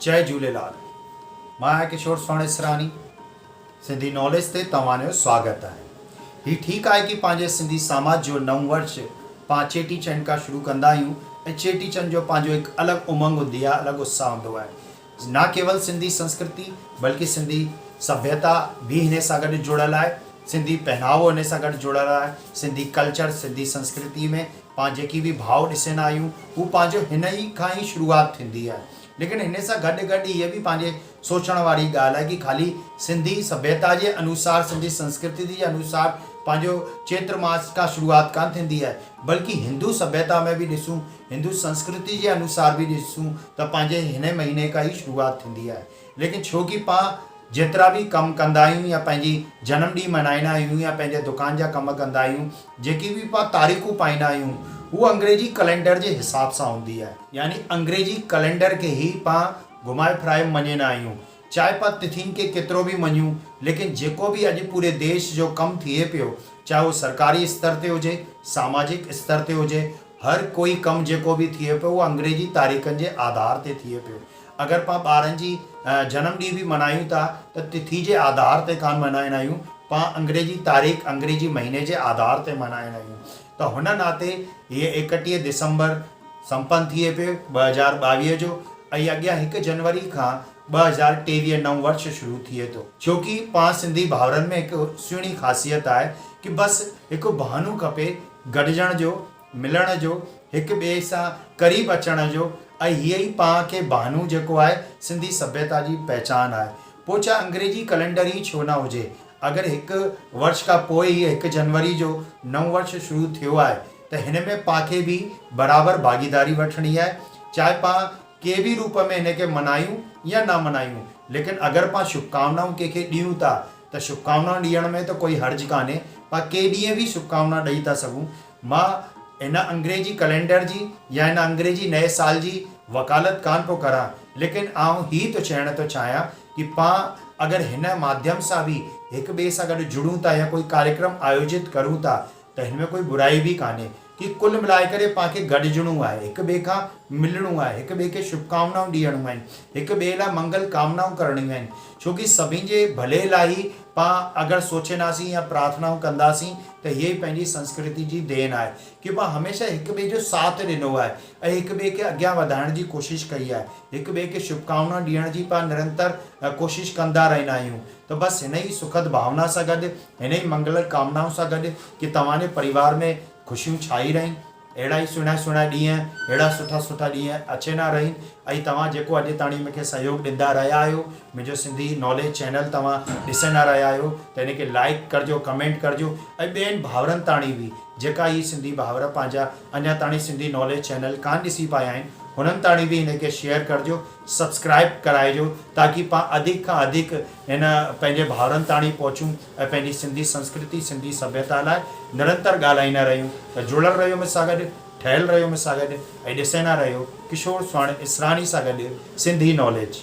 जय झूलेलाल। मैं किशोर स्वामी इसरानी सिंधी नॉलेज ते तव्हांजो स्वागत है। ही ठीक है कि पंहिंजे सिंधी समाज जो नव वर्ष पां चेटी चंड का शुरू कंदा आहियूं ऐं चेटी चंड जो पंहिंजो हिकु अलॻि उमंग हूंदी आहे, अलॻि उत्साह हूंदो आहे। न केवल सिंधी संस्कृति बल्कि सिंधी सभ्यता भी हिन सां गॾु जुड़ियल आहे, सिंधी पहनावो हिन सां गॾु जुड़ियल आहे, सिंधी कल्चर सिंधी संस्कृति में पाण जेकी बि भाव ॾिसंदा आहियूं हू पंहिंजो हिन ई खां ई शुरूआति थींदी आहे। लेकिन हिन सां गॾु गॾु इहे बि पंहिंजे सोचण वारी ॻाल्हि आहे कि खाली सिंधी सभ्यता जे अनुसार सिंधी संस्कृति जे अनुसार पंहिंजो चैत्र मास का शुरूआति कान थींदी आहे, बल्कि हिंदू सभ्यता में भी ॾिसूं, हिंदू संस्कृति जे अनुसार भी ॾिसूं त पंहिंजे हिन महीने का ही शुरूआति थींदी आहे। लेकिन छो कि पाण जेतिरा भी कमु कंदा आहियूं या पंहिंजी जनम ॾींहुं मल्हाईंदा आहियूं या पंहिंजे दुकान जा कम कंदा आहियूं, जेकी भी पाण तारीख़ूं पाईंदा आहियूं वो अंग्रेजी कैलेंडर के हिसाब से होंगी है, यानी अंग्रेजी कैलेंडर के ही पाण घुमाए फिराए मञींदा आहियूं। चाहे पाण तिथिन के केतिरो भी मञूं, लेकिन जेको भी अॼु पूरे देश जो कम थिए पियो, चाहे वो सरकारी स्तर ते हुजे, सामाजिक स्तर ते हुजे, हर कोई कम जेको भी थिए पियो वो अंग्रेजी तारीख़नि जे आधार ते थिए पियो। अगर पाण ॿारनि जी जनम ॾींहुं भी मल्हायूं था त तिथि जे आधार ते कान मल्हाईंदा आहियूं, पाण अंग्रेजी तारीख़ अंग्रेजी महीने जे आधार ते मल्हाईंदा आहियूं। तो हुन नाते ये 31 दिसंबर संपन्न थिए पियो 2022 जो, ऐं अॻियां 1 जनवरी खां 2023 नव वर्ष शुरू थिए थो। छोकि पाण सिंधी भाउरनि में हिकु सुहिणी ख़ासियत आहे कि बसि हिकु बहानो खपे गॾिजण जो, मिलण जो, हिक ॿिए सां क़रीब अचण जो, ऐं हीअ ई पाण खे बहानो जेको आहे सिंधी सभ्यता जी पहचान आहे। पोइ छा अंग्रेजी कैलेंडर ही छो न हुजे, अगर 1 वर्ष का पोइ ही 1 जनवरी जो नव वर्ष शुरू थियो आहे त हिन में पाखे भी बराबर भागीदारी वठणी आहे। चाहे पाण के भी रूप में हिन खे मनायूं या न मनायूं, लेकिन अगर पाण शुभकामनाऊं कंहिंखे ॾियूं था त शुभकामनाऊं ॾियण में तो कोई हर्ज कान्हे, पाण के ॾींहं भी शुभकामना ॾेई था सघूं। मां इन अंग्रेजी कैलेंडर जी या इन अंग्रेजी नए साल जी वकालत कान पियो करां, लेकिन आउं ही तो चवण तो चाहियां कि पाण अगर हिन माध्यम सां भी एक ॿिए सां गॾु जुड़ूं था या कोई कार्यक्रम आयोजित करूं था त हिन में कोई बुराई भी कान्हे कि कुल मिलाए करे पाण खे गॾिजणो आहे, हिक ॿिए खां मिलणो आहे, हिक ॿिए खे शुभकामनाऊं ॾियणियूं आहिनि, हिक ॿिए लाइ मंगल कामनाऊं करणियूं आहिनि। छोकि सभिनि जे भले लाइ ही पाण अगर सोचंदासीं या प्रार्थनाऊं कंदासीं त इहे ई पंहिंजी संस्कृति जी देन आहे कि पाण हमेशह हिक ॿिए जो साथ ॾिनो आहे ऐं हिक ॿिए खे अॻियां वधाइण जी कोशिशि कई आहे, हिक ॿिए खे शुभकामना ॾियण जी पाण निरंतर कोशिशि कंदा रहंदा आहियूं। तो बसि हिन ई सुखद भावना सां गॾु, हिन ई मंगल कामनाऊं सां गॾु कि तव्हांजे परिवार में ख़ुशियूं छाई रहनि, अहिड़ा ई सुहिणा सुहिणा ॾींहं, अहिड़ा सुठा सुठा ॾींहं अचे न रहनि, ऐं तव्हां जेको अॼु ताणी मूंखे सहयोग ॾींदा रहिया आहियो, मुंहिंजो सिंधी नॉलेज चैनल तव्हां ॾिसंदा रहिया आहियो, त हिनखे लाइक करिजो, कमेंट करिजो, ऐं ॿियनि भाउरनि ताणी भी जेका ही सिंधी भाउर पंहिंजा अञा ताणी सिंधी नॉलेज चैनल कान ॾिसी पाया आहिनि, हुननि ताणी भी हिनखे शेयर करिजो, सब्सक्राइब कराइजो, ताकि पाण अधिक खां अधिक हिन पंहिंजे भाउरनि ताणी पहुचूं ऐं पंहिंजी सिंधी संस्कृति सिंधी सभ्यता लाइ निरंतर ॻाल्हाईंदा रहियूं। त जुड़ियल रहियो मूंसां गॾु, ठहियल रहियो मूंसां गॾु, ऐं ॾिसंदा रहियो किशोर स्वामी इसरानी सां गॾु सिंधी नॉलेज।